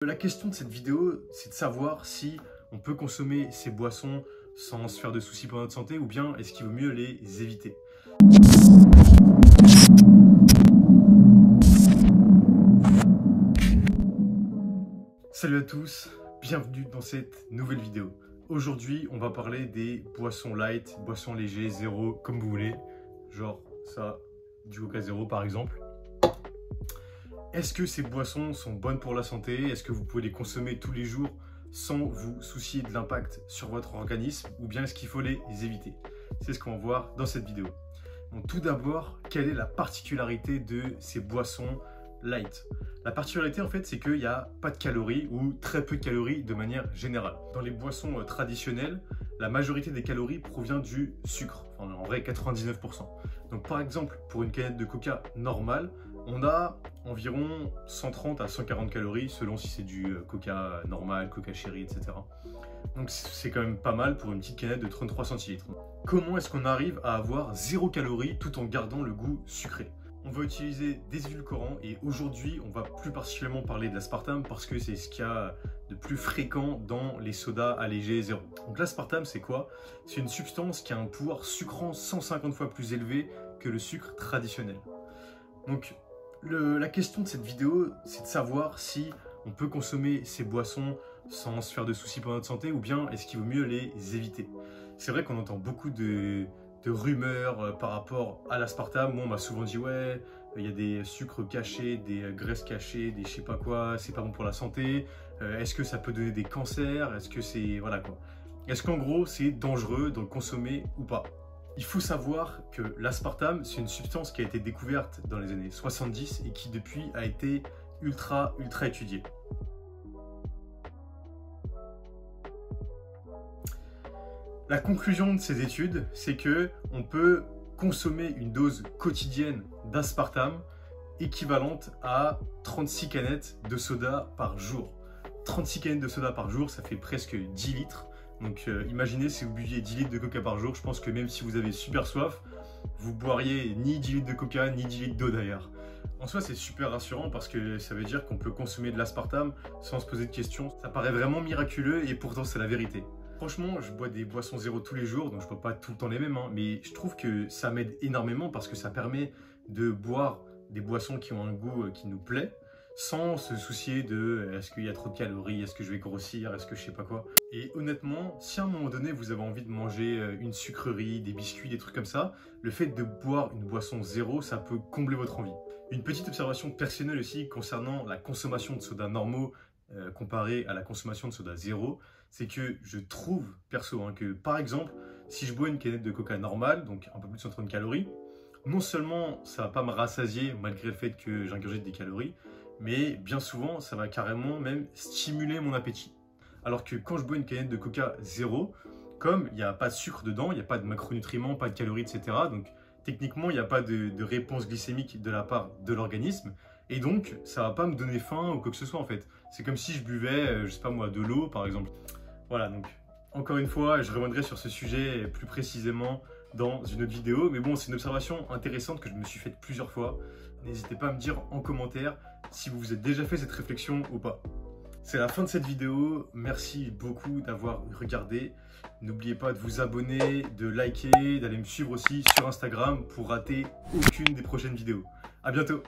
La question de cette vidéo, c'est de savoir si on peut consommer ces boissons sans se faire de soucis pour notre santé ou bien est-ce qu'il vaut mieux les éviter. Salut à tous, bienvenue dans cette nouvelle vidéo. Aujourd'hui, on va parler des boissons light, boissons légers, zéro, comme vous voulez. Genre ça, du Coca zéro par exemple. Est-ce que ces boissons sont bonnes pour la santé? Est-ce que vous pouvez les consommer tous les jours sans vous soucier de l'impact sur votre organisme? Ou bien est-ce qu'il faut les éviter? C'est ce qu'on va voir dans cette vidéo. Donc, tout d'abord, quelle est la particularité de ces boissons light? La particularité en fait, c'est qu'il n'y a pas de calories ou très peu de calories de manière générale. Dans les boissons traditionnelles, la majorité des calories provient du sucre, enfin, en vrai 99%. Donc par exemple, pour une canette de coca normale, on a environ 130 à 140 calories selon si c'est du coca normal, coca chéri, etc. Donc c'est quand même pas mal pour une petite canette de 33 centilitres. Comment est-ce qu'on arrive à avoir 0 calories tout en gardant le goût sucré? On va utiliser des édulcorants et aujourd'hui on va plus particulièrement parler de l'aspartame parce que c'est ce qu'il y a de plus fréquent dans les sodas allégés zéro. Donc l'aspartame c'est quoi? C'est une substance qui a un pouvoir sucrant 150 fois plus élevé que le sucre traditionnel. Donc la question de cette vidéo, c'est de savoir si on peut consommer ces boissons sans se faire de soucis pour notre santé ou bien est-ce qu'il vaut mieux les éviter. C'est vrai qu'on entend beaucoup de rumeurs par rapport à l'aspartame. Moi, on m'a souvent dit ouais, il y a des sucres cachés, des graisses cachées, des je sais pas quoi, c'est pas bon pour la santé. Est-ce que ça peut donner des cancers? Est-ce que c'est voilà quoi? Est-ce qu'en gros c'est dangereux d'en consommer ou pas? Il faut savoir que l'aspartame, c'est une substance qui a été découverte dans les années 70 et qui depuis a été ultra étudiée. La conclusion de ces études, c'est que on peut consommer une dose quotidienne d'aspartame équivalente à 36 canettes de soda par jour. 36 canettes de soda par jour, ça fait presque 10 litres. Donc imaginez si vous buviez 10 litres de coca par jour, je pense que même si vous avez super soif, vous boiriez ni 10 litres de coca, ni 10 litres d'eau d'ailleurs. En soi, c'est super rassurant parce que ça veut dire qu'on peut consommer de l'aspartame sans se poser de questions. Ça paraît vraiment miraculeux et pourtant c'est la vérité. Franchement, je bois des boissons zéro tous les jours, donc je bois pas tout le temps les mêmes, hein, mais je trouve que ça m'aide énormément parce que ça permet de boire des boissons qui ont un goût qui nous plaît, sans se soucier de est-ce qu'il y a trop de calories, est-ce que je vais grossir, est-ce que je sais pas quoi. Et honnêtement, si à un moment donné vous avez envie de manger une sucrerie, des biscuits, des trucs comme ça, le fait de boire une boisson zéro, ça peut combler votre envie. Une petite observation personnelle aussi concernant la consommation de sodas normaux comparée à la consommation de soda zéro, c'est que je trouve perso que par exemple, si je bois une canette de coca normale, donc un peu plus de 130 calories, non seulement ça va pas me rassasier malgré le fait que j'ingurgite des calories, mais bien souvent ça va carrément même stimuler mon appétit. Alors que quand je bois une canette de coca zéro, comme il n'y a pas de sucre dedans, il n'y a pas de macronutriments, pas de calories, etc. Donc techniquement il n'y a pas de réponse glycémique de la part de l'organisme. Et donc ça va pas me donner faim ou quoi que ce soit en fait. C'est comme si je buvais, je sais pas moi, de l'eau par exemple. Voilà, donc encore une fois, je reviendrai sur ce sujet plus précisément dans une autre vidéo. Mais bon, c'est une observation intéressante que je me suis faite plusieurs fois. N'hésitez pas à me dire en commentaire si vous vous êtes déjà fait cette réflexion ou pas. C'est la fin de cette vidéo. Merci beaucoup d'avoir regardé. N'oubliez pas de vous abonner, de liker, d'aller me suivre aussi sur Instagram pour rater aucune des prochaines vidéos. À bientôt!